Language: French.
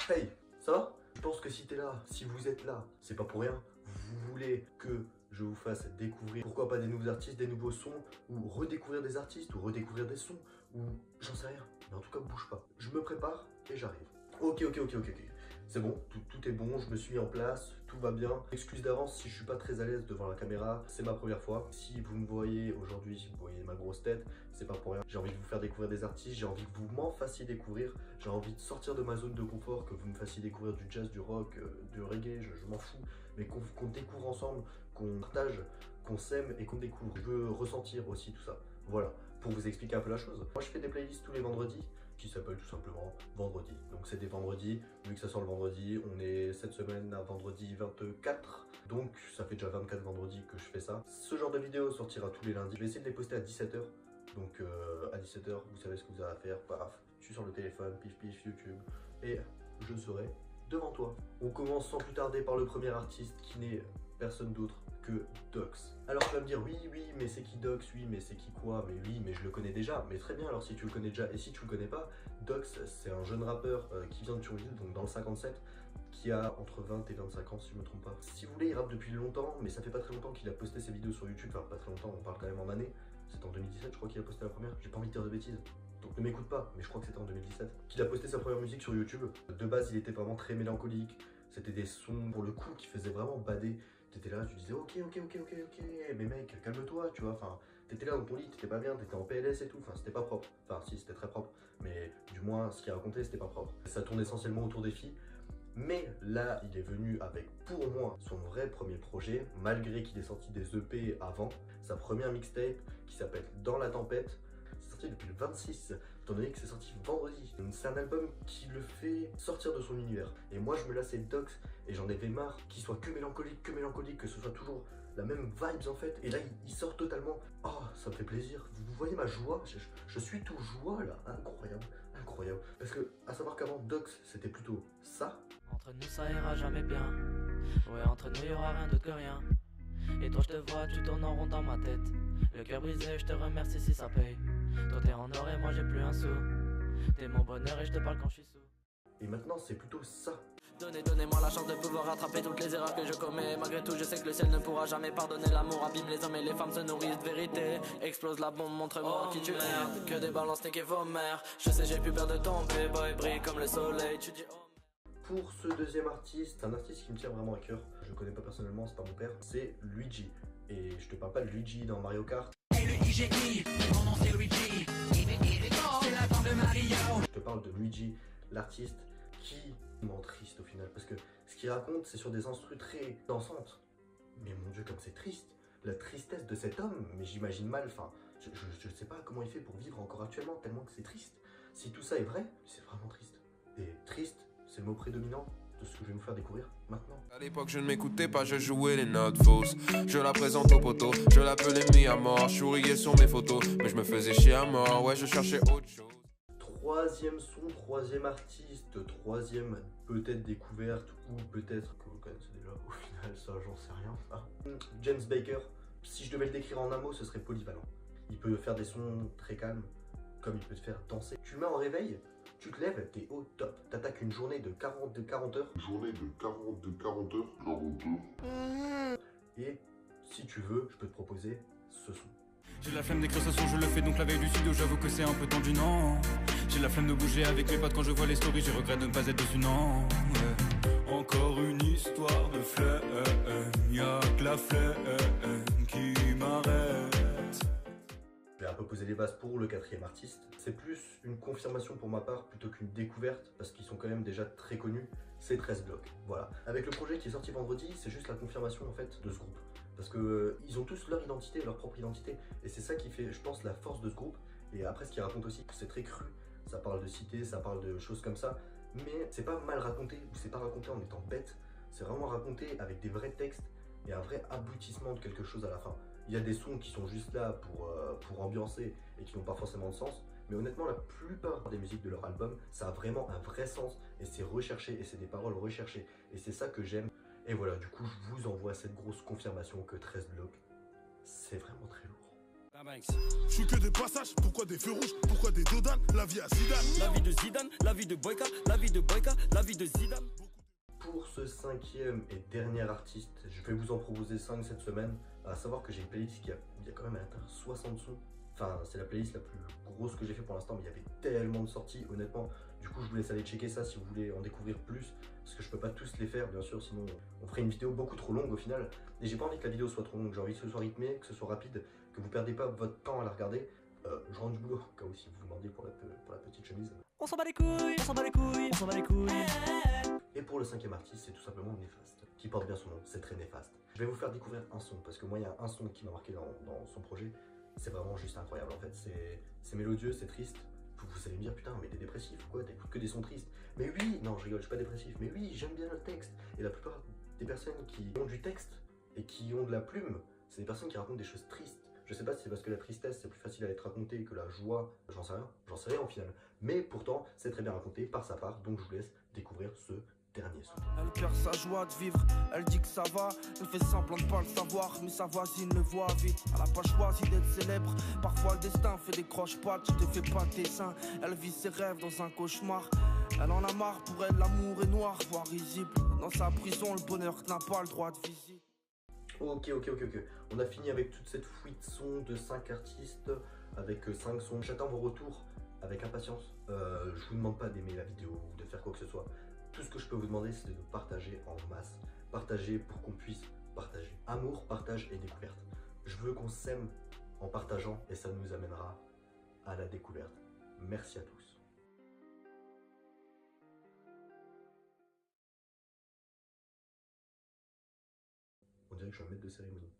Hey, ça va? Je pense que si t'es là, si vous êtes là, c'est pas pour rien. Vous voulez que je vous fasse découvrir, pourquoi pas des nouveaux artistes, des nouveaux sons, ou redécouvrir des artistes, ou redécouvrir des sons, ou j'en sais rien. Mais en tout cas, bouge pas. Je me prépare et j'arrive. Ok. C'est bon, tout est bon, je me suis mis en place, tout va bien. Excuse d'avance si je suis pas très à l'aise devant la caméra, c'est ma première fois. Si vous me voyez aujourd'hui, si vous voyez ma grosse tête, c'est pas pour rien. J'ai envie de vous faire découvrir des artistes, j'ai envie que vous m'en fassiez découvrir, j'ai envie de sortir de ma zone de confort, que vous me fassiez découvrir du jazz, du rock, du reggae, je m'en fous, mais qu'on découvre ensemble, qu'on partage, qu'on s'aime et qu'on découvre. Je veux ressentir aussi tout ça. Voilà, pour vous expliquer un peu la chose. Moi je fais des playlists tous les vendredis, qui s'appelle tout simplement vendredi. Donc c'est des vendredis, vu que ça sort le vendredi, on est cette semaine à vendredi 24, donc ça fait déjà 24 vendredis que je fais ça. Ce genre de vidéo sortira tous les lundis, je vais essayer de les poster à 17h, donc à 17h vous savez ce que vous avez à faire, paf, je suis sur le téléphone, pif YouTube, et je serai devant toi. On commence sans plus tarder par le premier artiste qui n'est personne d'autre que Dox. Alors tu vas me dire oui mais c'est qui Dox, oui mais c'est qui quoi, mais oui mais je le connais déjà, mais très bien alors si tu le connais déjà, et si tu le connais pas, Dox c'est un jeune rappeur qui vient de Thionville, donc dans le 57, qui a entre 20 et 25 ans si je me trompe pas. Si vous voulez il rappe depuis longtemps, mais ça fait pas très longtemps qu'il a posté ses vidéos sur YouTube, enfin pas très longtemps, on parle quand même en année, c'est en 2017 je crois qu'il a posté la première, j'ai pas envie de dire de bêtises. Donc ne m'écoute pas, mais je crois que c'était en 2017 qu'il a posté sa première musique sur YouTube. De base il était vraiment très mélancolique, c'était des sons pour le coup qui faisaient vraiment bader. T'étais là, tu disais ok, mais mec, calme-toi, tu vois, enfin, t'étais là dans ton lit, t'étais pas bien, t'étais en PLS et tout, enfin, c'était pas propre. Enfin, si, c'était très propre, mais du moins, ce qu'il racontait, c'était pas propre. Ça tourne essentiellement autour des filles, mais là, il est venu avec, pour moi, son vrai premier projet, malgré qu'il ait sorti des EP avant, sa première mixtape qui s'appelle Dans la tempête. C'est sorti depuis le 26, étant donné que c'est sorti vendredi. C'est un album qui le fait sortir de son univers. Et moi, je me lassais de Dox et j'en avais marre qu'il soit que mélancolique, que ce soit toujours la même vibes en fait. Et là, il sort totalement. Oh, ça me fait plaisir. Vous voyez ma joie, je suis tout joie là. Incroyable. Parce que, à savoir qu'avant, Dox, c'était plutôt ça. Entre nous ça ira jamais bien. Ouais, entre nous y aura rien d'autre que rien. Et toi je te vois, tu tournes en rond dans ma tête. Le cœur brisé, je te remercie si ça paye. Toi t'es en or et moi j'ai plus un sou. T'es mon bonheur et je te parle quand je suis sous. Et maintenant, c'est plutôt ça. Donnez-moi la chance de pouvoir rattraper toutes les erreurs que je commets. Malgré tout, je sais que le ciel ne pourra jamais pardonner. L'amour abîme les hommes et les femmes se nourrissent de vérité. Explose la bombe, montre-moi qui tu es. Que des balances t'es vos mères. Je sais, j'ai plus peur de tomber. Boy, brille comme le soleil. Tu dis oh. Pour ce deuxième artiste, un artiste qui me tient vraiment à cœur, je le connais pas personnellement, c'est pas mon père, c'est Luigi. Et je te parle pas de Luigi dans Mario Kart. L-U-I-G-I, mon nom c'est Luigi, c'est la bande de Mario. Je te parle de Luigi, l'artiste qui m'en triste au final, parce que ce qu'il raconte, c'est sur des instrus très dansantes. Mais mon Dieu, comme c'est triste, la tristesse de cet homme, mais j'imagine mal, enfin, je sais pas comment il fait pour vivre encore actuellement, tellement que c'est triste. Si tout ça est vrai, c'est vraiment triste. Et triste, c'est le mot prédominant de ce que je vais vous faire découvrir maintenant. À l'époque je ne m'écoutais pas, je jouais les notes fausses. Je la présente au poteau, je l'appelais mis à mort. Je souriais sur mes photos, mais je me faisais chier à mort. Ouais, je cherchais autre chose. Troisième son, troisième artiste, troisième peut-être découverte, ou peut-être que vous connaissez déjà, au final ça j'en sais rien. Ah. James Baker, si je devais le décrire en un mot, ce serait polyvalent. Il peut faire des sons très calmes, comme il peut te faire danser. Tu le mets en réveil, tu te lèves, t'es au top. T'attaques une journée de 40 heures. Et si tu veux, je peux te proposer ce son. J'ai la flemme d'écrire ce son, je le fais donc la veille du studio, j'avoue que c'est un peu tendu, non. J'ai la flemme de bouger avec mes potes quand je vois les stories, je regrette de ne pas être dessus, non. Ouais. Encore une histoire de flemme, y'a que la flemme qui m'arrête. Je vais un peu poser les bases pour le quatrième artiste. C'est plus une confirmation pour ma part plutôt qu'une découverte, parce qu'ils sont quand même déjà très connus, c'est 13 blocs. Voilà. Avec le projet qui est sorti vendredi, c'est juste la confirmation en fait de ce groupe. Parce que ils ont tous leur identité, leur propre identité, et c'est ça qui fait, je pense, la force de ce groupe. Et après, ce qu'ils racontent aussi, c'est très cru. Ça parle de cité, ça parle de choses comme ça, mais c'est pas mal raconté, ou c'est pas raconté en étant bête. C'est vraiment raconté avec des vrais textes et un vrai aboutissement de quelque chose à la fin. Il y a des sons qui sont juste là pour ambiancer et qui n'ont pas forcément de sens. Mais honnêtement, la plupart des musiques de leur album, ça a vraiment un vrai sens et c'est recherché et c'est des paroles recherchées. Et c'est ça que j'aime. Et voilà, du coup, je vous envoie cette grosse confirmation que 13 blocs, c'est vraiment très lourd. Je suis que des passages, pourquoi des feux rouges, pourquoi des dodanes, la vie à Zidane. La vie de Zidane, la vie de Boyka, la vie de Boyka, la vie de Zidane. Pour ce 5e et dernier artiste, je vais vous en proposer 5 cette semaine. À savoir que j'ai une playlist qui a quand même atteint 60 sons. Enfin, c'est la playlist la plus grosse que j'ai fait pour l'instant, mais il y avait tellement de sorties, honnêtement. Du coup, je vous laisse aller checker ça si vous voulez en découvrir plus. Parce que je peux pas tous les faire, bien sûr, sinon on ferait une vidéo beaucoup trop longue au final. Et j'ai pas envie que la vidéo soit trop longue, j'ai envie que ce soit rythmé, que ce soit rapide, que vous perdez pas votre temps à la regarder. Je rends du boulot, au cas où si vous vous demandiez pour la petite chemise. On s'en bat les couilles, on s'en bat les couilles, on s'en bat les couilles. Et pour le 5e artiste, c'est tout simplement Néfaste, qui porte bien son nom, c'est très néfaste. Je vais vous faire découvrir un son, parce que moi il y a un son qui m'a marqué dans son projet. C'est vraiment juste incroyable en fait, c'est mélodieux, c'est triste. Vous allez me dire putain mais t'es dépressif ou quoi, t'écoutes que des sons tristes. Mais oui, non je rigole, je suis pas dépressif, mais oui j'aime bien le texte. Et la plupart des personnes qui ont du texte et qui ont de la plume, c'est des personnes qui racontent des choses tristes. Je sais pas si c'est parce que la tristesse c'est plus facile à être raconté que la joie, j'en sais rien au final. Mais pourtant c'est très bien raconté par sa part, donc je vous laisse découvrir ce dernier son. Elle perd sa joie de vivre, elle dit que ça va, elle fait semblant de pas le savoir, mais sa voisine le voit vite. Elle a pas choisi d'être célèbre, parfois le destin fait des croche-pattes, je te fais pas de dessin. Elle vit ses rêves dans un cauchemar, elle en a marre, pour elle l'amour est noir, voire risible. Dans sa prison, le bonheur n'a pas le droit de visite. Ok. On a fini avec toute cette fuite de sons de 5 artistes, avec 5 sons. J'attends vos retours avec impatience. Je vous demande pas d'aimer la vidéo ou de faire quoi que ce soit. Tout ce que je peux vous demander, c'est de partager en masse. Partager pour qu'on puisse partager. Amour, partage et découverte. Je veux qu'on s'aime en partageant et ça nous amènera à la découverte. Merci à tous. On dirait que je suis un maître de cérémonie.